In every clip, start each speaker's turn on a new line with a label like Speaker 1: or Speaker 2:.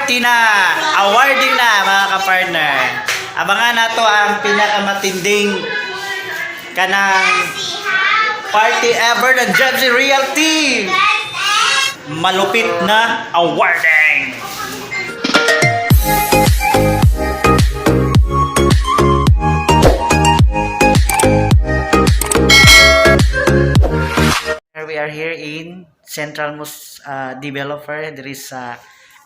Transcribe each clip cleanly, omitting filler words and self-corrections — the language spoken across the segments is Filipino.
Speaker 1: party na! Awarding na mga ka-partner. Abangan nato ang pinakamatinding kanang party ever ng Jebzy Realty. Malupit na awarding. We are here in Central Developer. There is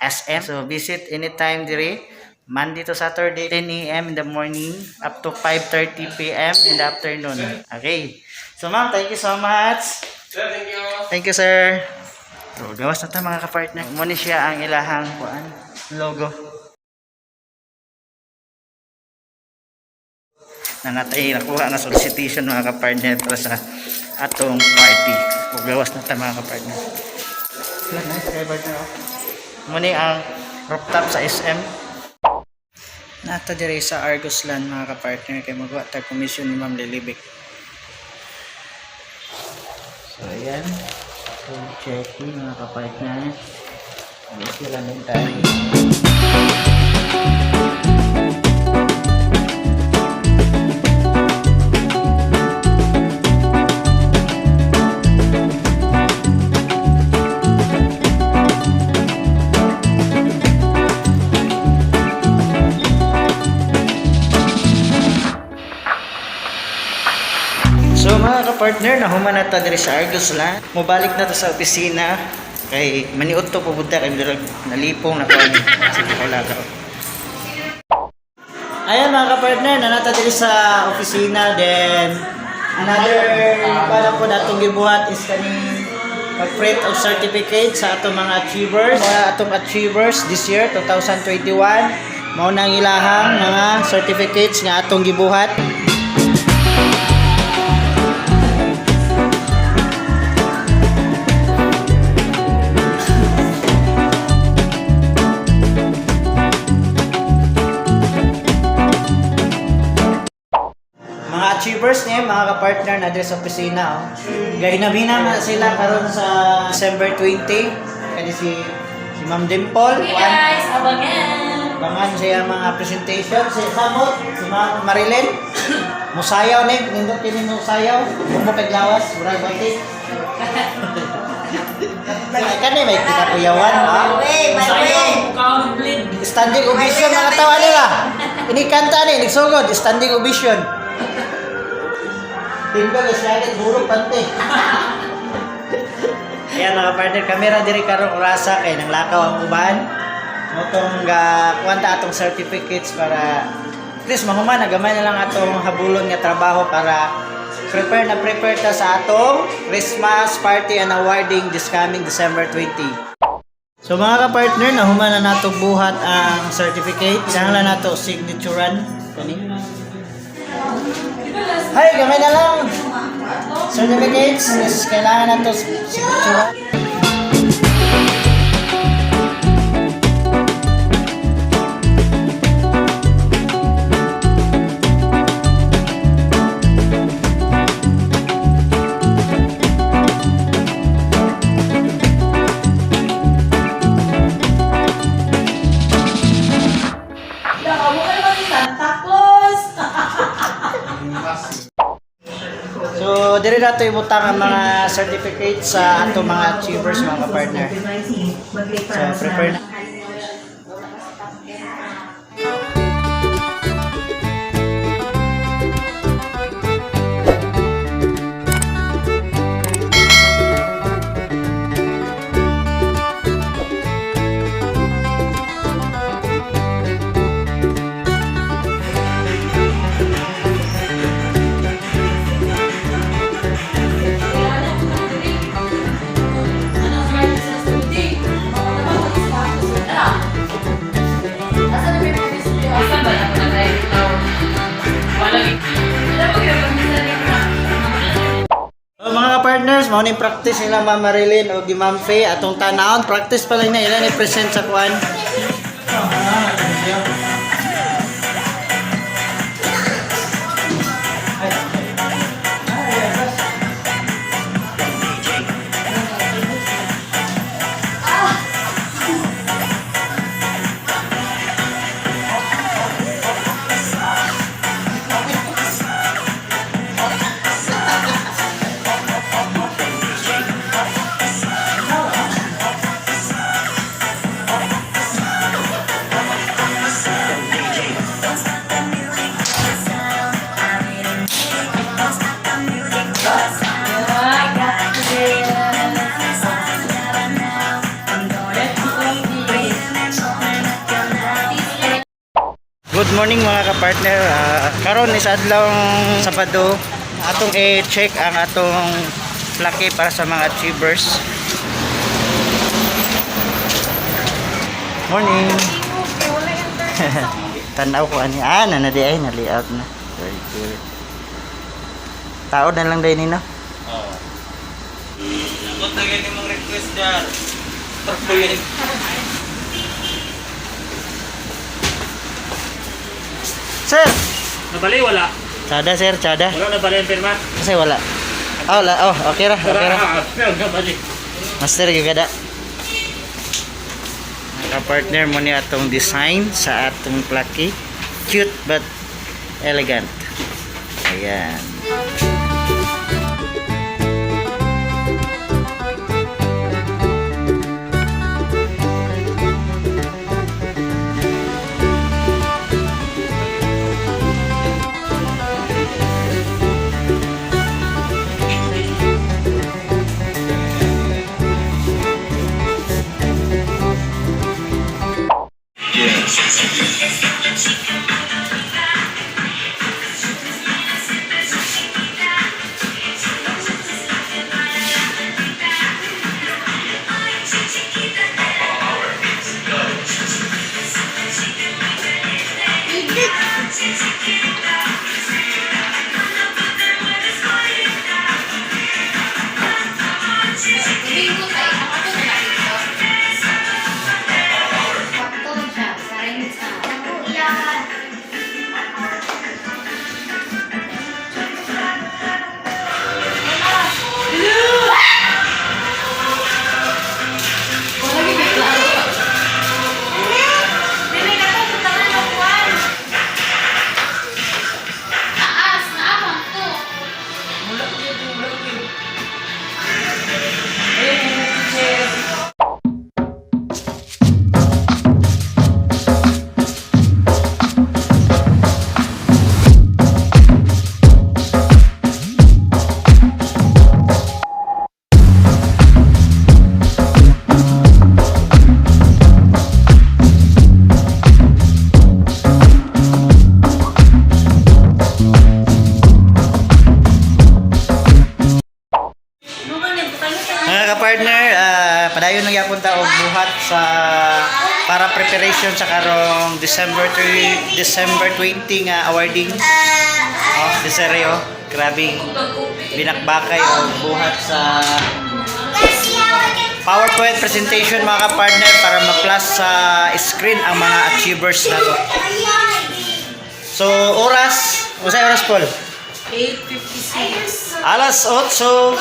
Speaker 1: SM. So visit anytime dire. Monday to Saturday, 10 a.m. in the morning up to 5:30 p.m. in the afternoon. Okay. So ma'am, thank you so much.
Speaker 2: Sir, thank you.
Speaker 1: Thank you, sir. So, gawas na tayo mga ka-partner. Muna siya ang ilahang logo. Nanatay nakuha na solicitation mga ka-partner para sa atong party. So, gawas na tayo mga ka-partner. Nice kay partner. Muna ang rooftop sa SM. Nata dire sa Argos Land mga ka-partner kay magawa tayo commission ni Ma'am Lilibik. So ayan. So checking mga ka-partner. Sila din tayo. So mga ka-partner, nahuman na ta diri sa Argos Land. Mubalik na to sa opisina kay maniud to pupunta kay nalipong na kami. Sige kalaga. Ayan mga ka-partner, nanata diri sa opisina. Then another para po natong gibuhat is kaning pag-print of certificate sa atong mga achievers. Mga atong achievers this year 2021 mao nang ilahang mga certificates nga atong gibuhat. Achievers niya, mga ka-partner na dito sa opisina. Gahinabina na sila karon sa December 20. Kaya si Ma'am Dimple.
Speaker 3: Hey guys, abangan!
Speaker 1: Abangan siya mga presentation. Si Samot, si Ma'am Marilyn. Musayaw ni, nindot kini musayaw. Bumbo kay lawas, murag batik. Kani may kinakuyawan. Standing ovation mga tawa nila. Ini kanta ni, nagsugod. Standing ovation. Tinggal slide buruk pante. Ayan mga partner, kamera diri karong orasa kay nang lakaw ang uban. Motong kuwanta atong certificates para at least mahuman nagamay na lang atong habulon nga trabaho para prepare ta sa atong Christmas party and awarding this coming December 20. So mga ka-partner, nahuman na nato buhat ang certificate. Kinahanglan nato signaturean kani. Hay, gamay na lang. Certificates, kailangan na ito signature. So, dire nato ibutang ang mga certificates sa ato mga achievers mga partner. So, prepare na. Partners, mao ni practice nila Ma'am Marilyn o di Ma'am Faye atong tanawon practice pa lang na ilan i-present sa kuan. Good morning mga kapartner. Karon is adlaw Sabado. Atong i-check ang atong laki para sa mga achievers. Morning. Tanaw ko ani. Nana di ay na-layout na. Very good. Tao na lang din nino.
Speaker 2: Oo. Ako tagay mong request dyan. Tarpuyin.
Speaker 1: Sir!
Speaker 2: Nabali, wala.
Speaker 1: Tsada sir, tsada.
Speaker 2: Wala nabali ang pirma.
Speaker 1: Kasi wala. Wala. Okay ra, okay ra.
Speaker 2: Nabali.
Speaker 1: Master yung gada. Naka-partner mo niya atong design sa atong plucky. Cute but elegant. Ayan. Mga ka-partner, padayon nang yapon ta og buhat sa para preparation sa karong December 20 nga awarding. Desiree grabe binakbakay og buhat sa PowerPoint presentation mga ka-partner para ma-plus sa screen ang mga achievers nato. So, usay oras Paul?
Speaker 3: 8:56.
Speaker 1: Alas 8.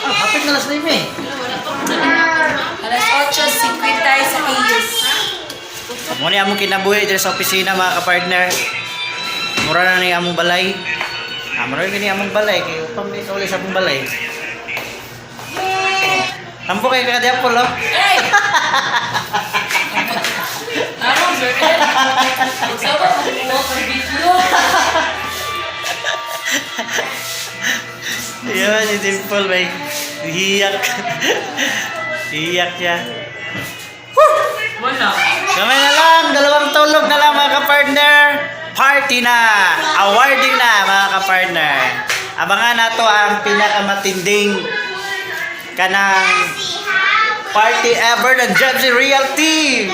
Speaker 1: Hapit na alas 9 eh.
Speaker 3: Alas 8:50 sa Ayos.
Speaker 1: Muna among kinabuhi dito sa opisina mga kapartner. Mura na ni among balay. Mura na ni among balay. Kaya upang dito ulit sa among balay. Tampo kayo ka diya Paul,
Speaker 3: Hey! Ano, sir? Sabi mo ko video.
Speaker 1: Yan, si Dimple may hiyak. Hiyak siya.
Speaker 3: Wala.
Speaker 1: Kamay na lang, dalawang tulog na lang mga kapartner. Party na! Awarding na mga kapartner. Abangan nato ang pinakamatinding kanang party ever ng Jebsy Realty.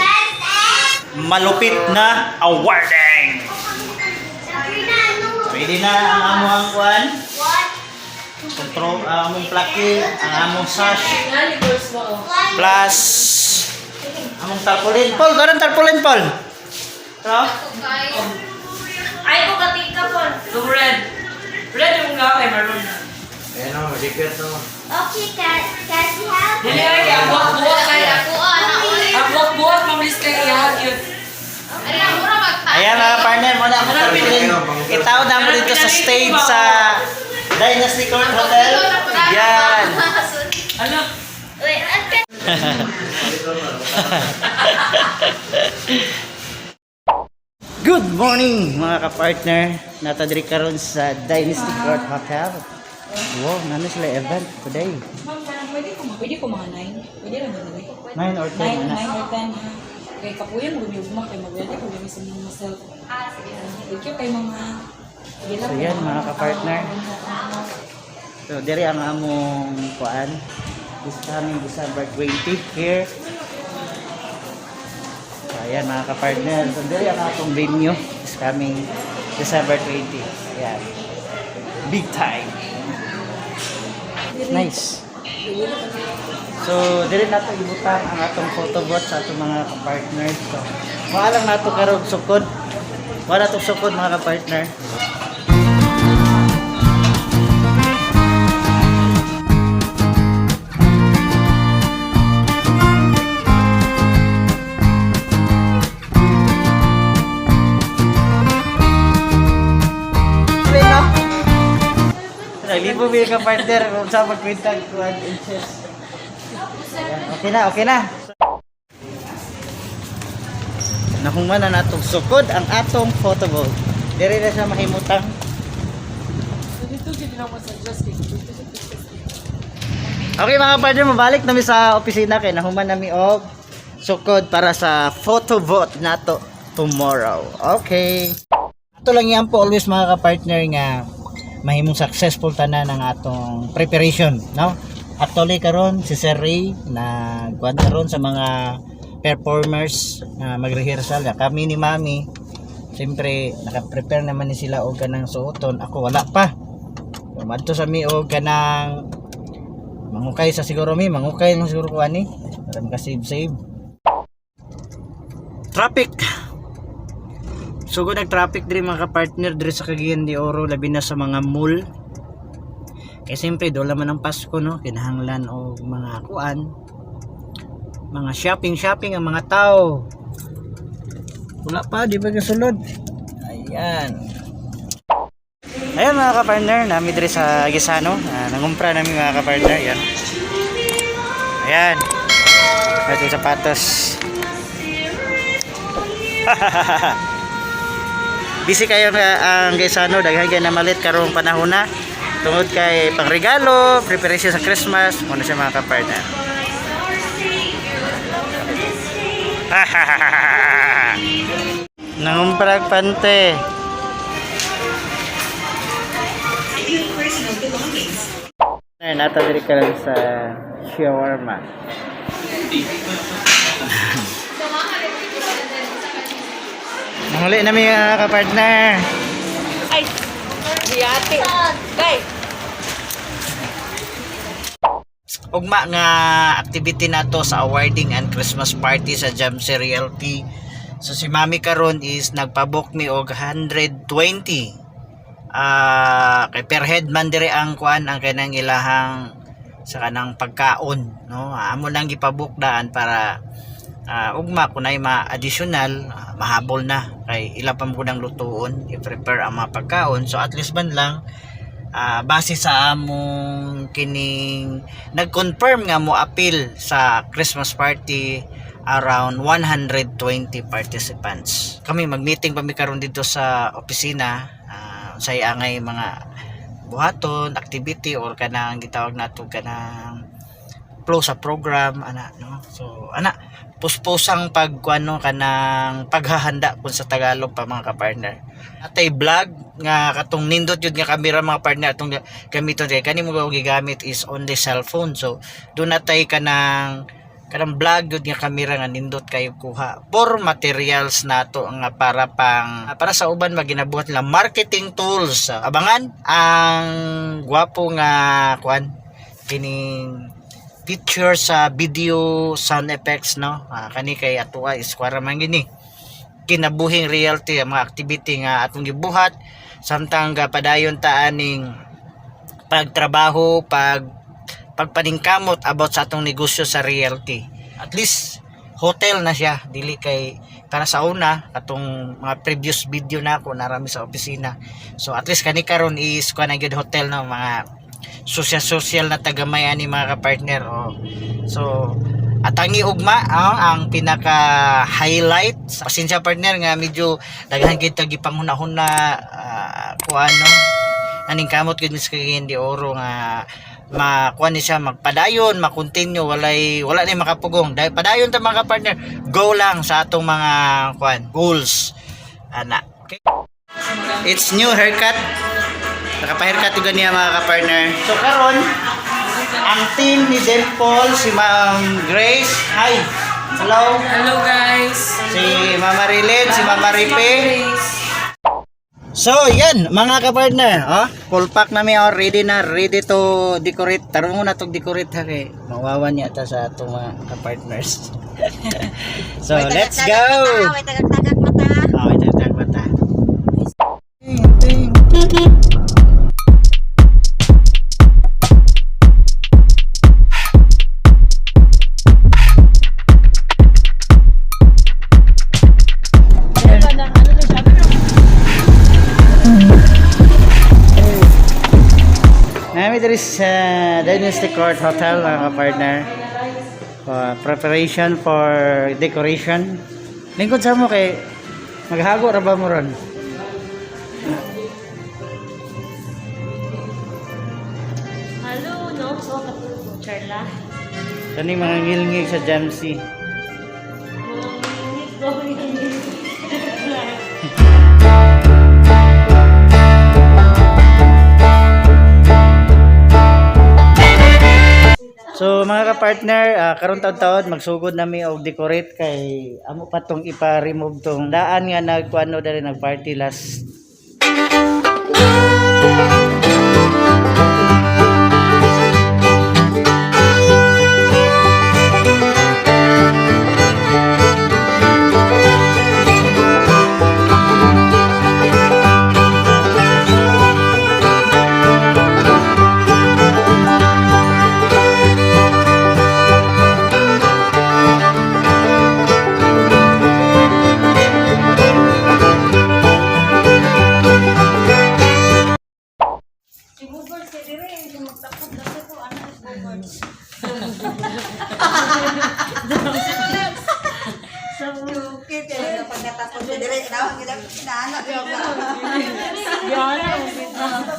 Speaker 1: Malupit na awarding. Pwede na ang among kuan. Control among plucky, ang among sash plus among tarpaulin. Paul, garang tarpaulin Paul. Ito?
Speaker 3: Ay, ko katika po. Yung red. Red yung nga kay maroon.
Speaker 1: Ayan o, dikit o.
Speaker 4: Okay, kasi have.
Speaker 3: Dili ay, abot-buot kaya. Abot-buot, mabilis kaya ihag yun.
Speaker 1: Ayan mga partner, muna ang tarpaulin. Itaw na mo dito sa stage sa Dynasty Court Hotel. Yan.
Speaker 3: Ano?
Speaker 4: Wait, okay.
Speaker 1: Good morning mga kapartner. Natadiri karon sa Dynasty Court Hotel. Wow, nano sila event today.
Speaker 3: Ma'am, pwede ko mga 9. Pwede lang ba
Speaker 1: 9 or 10
Speaker 3: 9
Speaker 1: na.
Speaker 3: or 10.
Speaker 5: Kay kapuyan mo gumiyugma kay magwede ko gami sa mga self.
Speaker 3: Sige.
Speaker 5: Thank you kay mga
Speaker 1: So yan mga ka-partner. So diri ang among kuan this coming December 20 here. So ayan mga ka-partner. So diri ang atong venue this coming December 20. Ayan. Big time. Nice. So diri nato ibutang ang atong photo booth sa atong mga ka-partner. So maalang nato karon sukod. Wala to sukod mga ka-partner. Libo bill ka partner kung sa magkwintag kuan inches. Okay na, okay na. Nahuman na natong sukod ang atong photo booth. Diri na siya mahimutang.
Speaker 5: So dito gid na mo sa just
Speaker 1: Okay mga partner, mabalik nami sa opisina kay nahuman nami og sukod para sa photo booth nato tomorrow. Okay. Ato lang yan po always mga ka-partner nga mahimong successful tanan ng atong preparation, no? Actually karon si Sir Ray na kuan karon sa mga performers na mag-rehearsal ya. Kami ni Mami siyempre naka-prepare naman ni sila og kanang suoton. Ako wala pa. Madto sa mi og kanang mangukay sa siguro mi, mangukay mo siguro ko ani para maka-save. Traffic. Sugod nag-traffic diri mga ka-partner diri sa Cagayan de Oro labi na sa mga mall. Kaya siyempre doon naman ang Pasko, no? Kinahanglan o mga kuan, mga shopping ang mga tao. Wala pa, di ba kasulod? Ayan. Ayan mga ka-partner, nami diri sa Gisano. Nangumpra namin mga ka-partner. Ayan. Ayan. Ito yung sapatos. Busy kayo nga ang Gisano, daghan kayo na malit karong panahon na. Tungod kay pangregalo, preparation sa Christmas, muna siya mga ka-partner. Nangumprag pante. Ay, nata diri ka lang sa shawarma. Nanguli na mga ka-partner.
Speaker 5: Ay, hiyate. Guys,
Speaker 1: Ugma nga activity nato sa awarding and Christmas party sa Jamsi Realty. So si Mami karon is nagpabook mi og 120. Kay per head man dire ang kuan ang kanang ilahang sa kanang pagkaon, no? Amo nang gipabook daan para ugma kunay ma-additional mahabol na kay ila pa mo nang lutuon i-prepare ang mga pagkaon. So at least man lang base sa among kining nag-confirm nga mo appeal sa Christmas party around 120 participants. Kami mag-meeting pa mi karon dito sa opisina sa angay mga buhaton, activity or kanang gitawag nato kanang flow sa program ana, no? So ana puspusang pagkuano kanang paghahanda kun sa Tagalog pa mga ka-partner. Atay vlog nga katong nindot yun nga camera mga partner atong gamiton kay kani mo gigamit is on the cellphone. So do natay kanang vlog yun nga camera nga nindot kayo kuha for materials nato nga para sa uban maginabuhat nila marketing tools. Abangan ang gwapo nga kuan kining picture sa video sound effects, no? Kani kay atuwa is kwara man gini kinabuhing reality mga activity nga atong gibuhat samtang padayon ta aning pagtrabaho pagpaningkamot about sa atong negosyo sa realty. At least hotel na siya dili kay para sa una katong mga previous video na ako narami sa opisina. So at least kani karon is kuan gyud hotel, no? Mga social na tagamay ani mga ka-partner. So atangi ugma ang pinaka highlight. Pasensya partner nga medyo daghan kita gipanghuna-huna kuan, no? Aning kamot gid mis kay hindi oro nga makuha ni siya magpadayon, makontinue, wala ni makapugong. Dahil padayon ta mga partner, go lang sa atong mga goals. Ana. Okay? It's new haircut. Nakapa-haircut yung ganyan mga ka-partner. So karon, ang team ni Dimple, si Ma'am Grace. Hi. Hello.
Speaker 5: Hello guys.
Speaker 1: Si Mama Rilid, si Mama Ripe. So, yan, mga ka-partner, full pack namin, ready to decorate. Tarong muna itong decorate ha, kay mawawan niya ata sa itong mga ka-partners. So, let's go!
Speaker 4: May tagak-tagak mata.
Speaker 1: May tagak mata. There is Dynasty Court Hotel mga ka-partner. Preparation for decoration. Lingkod sa mo kay maghago ra ba mo ron?
Speaker 3: Hello, no? So, katulog. Charla.
Speaker 1: Kani mga ngilngig sa Jamsi. So mga ka-partner, karon taon-taon magsugod nami og decorate kay amo pa tong ipa-remove tong daan nga nagkuano dali nag-party last.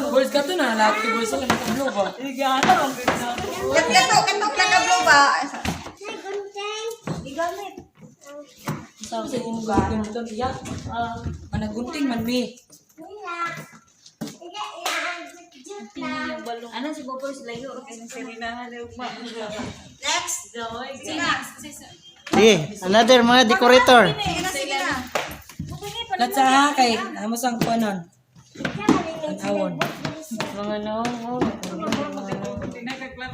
Speaker 5: Boys ka to na, laki boys ka nakablo ba?
Speaker 4: Katok lang kablo ba?
Speaker 5: Sabi sa inyo gunting ito niya. Managunting man mi.
Speaker 3: Ano si Bobo sila yun?
Speaker 4: Next.
Speaker 1: Sige, another mga decorator.
Speaker 4: Sige na.
Speaker 5: Latsa ha kay amo sang kuanon. Awon.
Speaker 3: Mga no.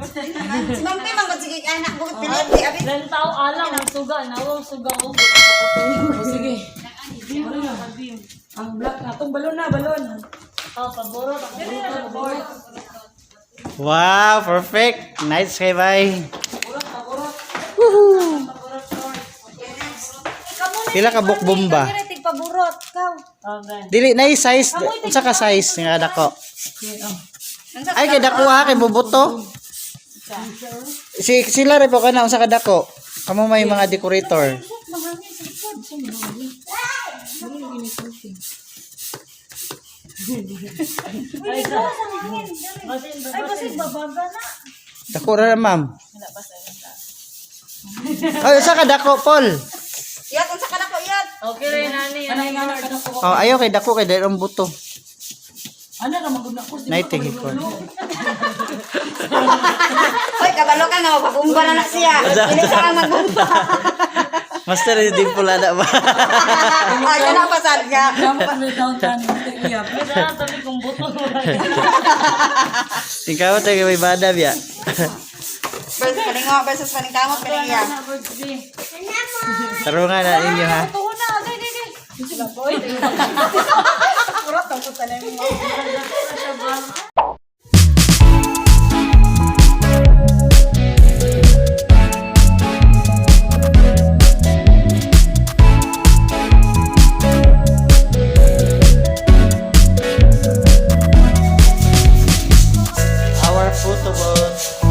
Speaker 4: Si Ma'am Pim, ang sige anak ko pinili. Abi.
Speaker 3: Ilan tao alang, suga, nawang suga o.
Speaker 5: O sige. Ang black atong balon na balon.
Speaker 3: Paborot, paborot.
Speaker 1: Wow, perfect. Nice kay bye. Pila ka buk bomba?
Speaker 4: Paborot kau.
Speaker 3: Okay.
Speaker 1: Dili na size, unsa ka size nga dako? Ay kay dako ha kay bubuto. Sila rin po kana unsa ka dako? Kamo may mga decorator.
Speaker 3: Ay, kasi babaga na.
Speaker 1: Dako ra ma'am. Ay unsa ka dako Paul?
Speaker 4: Iyat unsa ka na ko iyat.
Speaker 3: Okay rin, nani.
Speaker 5: Anay nga na kada ko.
Speaker 1: Oh ayo kay dako kay dayong buto.
Speaker 5: Ano ra magud na ko.
Speaker 1: Naitig ko.
Speaker 4: Hoy, kabalo ka nga mapabumba na siya. Dili ka ang magbumba.
Speaker 1: Master di pula na ba?
Speaker 4: Ay, kana pa sad nga.
Speaker 5: Damo pa ni downtown iya.
Speaker 3: Pwede na tabi kung buto.
Speaker 1: Ikaw tayo may bada biya.
Speaker 4: Versus paningo versus paningkamot paningiya.
Speaker 1: Tarungan na ninyo ha.
Speaker 3: Tuho na, agay, agay.
Speaker 4: Kurot ang puta na mo.
Speaker 1: Our photo booth.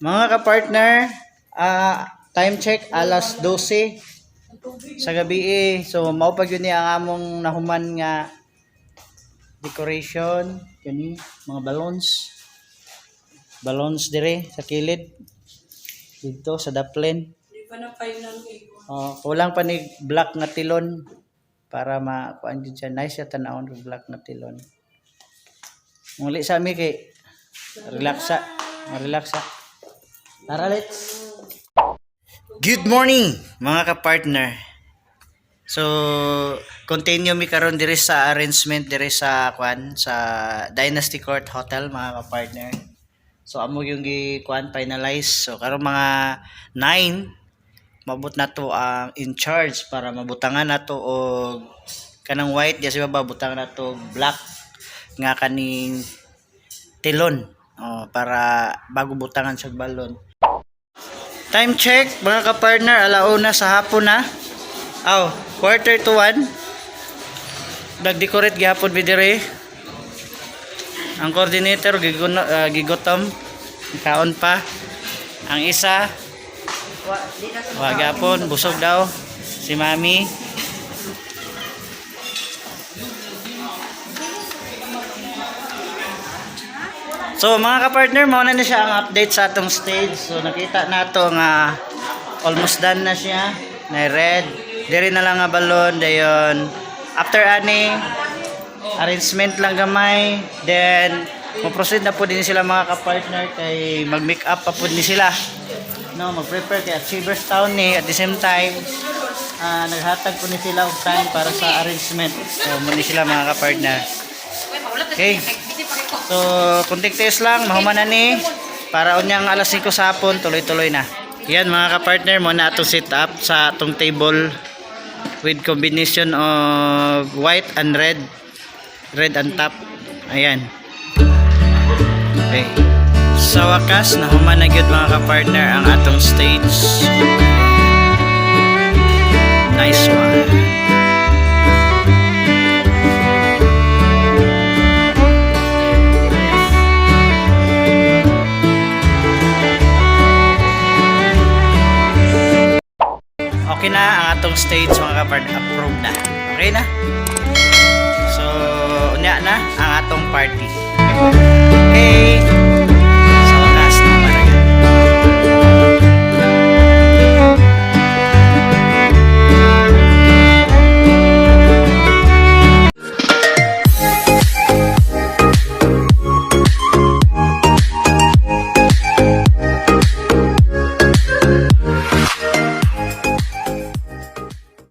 Speaker 1: Mga ka-partner, time check alas 12. sa gabi so mao pag yun ang among nahuman nga decoration kani mga balloons dire sa kilid dito sa daplin.
Speaker 5: Di pa na final eh.
Speaker 1: Kulang pa ni black na tilon para makuan din siya. Nice siya tanawon ng black na tilon. Muli sa mi kay relaxa. Tara, let's. Good morning mga ka-partner. So continue mi karon diri sa arrangement diri sa sa Dynasty Court Hotel mga ka-partner. So amo yung gi-kuan finalize. So karon mga 9 mabot na to ang in charge para mabutangan na to og kanang white di sa baba butangan na to black nga kaning tilon para bago butangan sa balon. Time check mga ka-partner, alauna sa hapon na. 1:45. Nag-decorate gihapon bidire. Ang coordinator gigotom, kaon pa. Ang isa gapon busog daw si Mami. So mga ka-partner, mauna na siya ang update sa atong stage. So nakita nato nga almost done na siya. Na red. Diri na lang nga balon dayon. After ani arrangement lang gamay, then mo-proceed na po din sila mga ka-partner kay mag-make up pa po din sila. No, mag-prepare kay Achievers Town ni at the same time naghatag po ni sila og time para sa arrangement. So muna sila mga ka-partner. Okay. So, kunting test lang, mahuman na ni para unyang alas 5 sa hapon, tuloy-tuloy na. Yan mga ka-partner, muna ato set up sa atong table with combination of white and red and top. Ayan. Okay. Sa wakas, nahuman na gyud mga ka-partner ang atong stage. Nice one. Okay na ang atong stage mga ka-partner, approved na. Okay na. So, unya na ang atong party. Okay.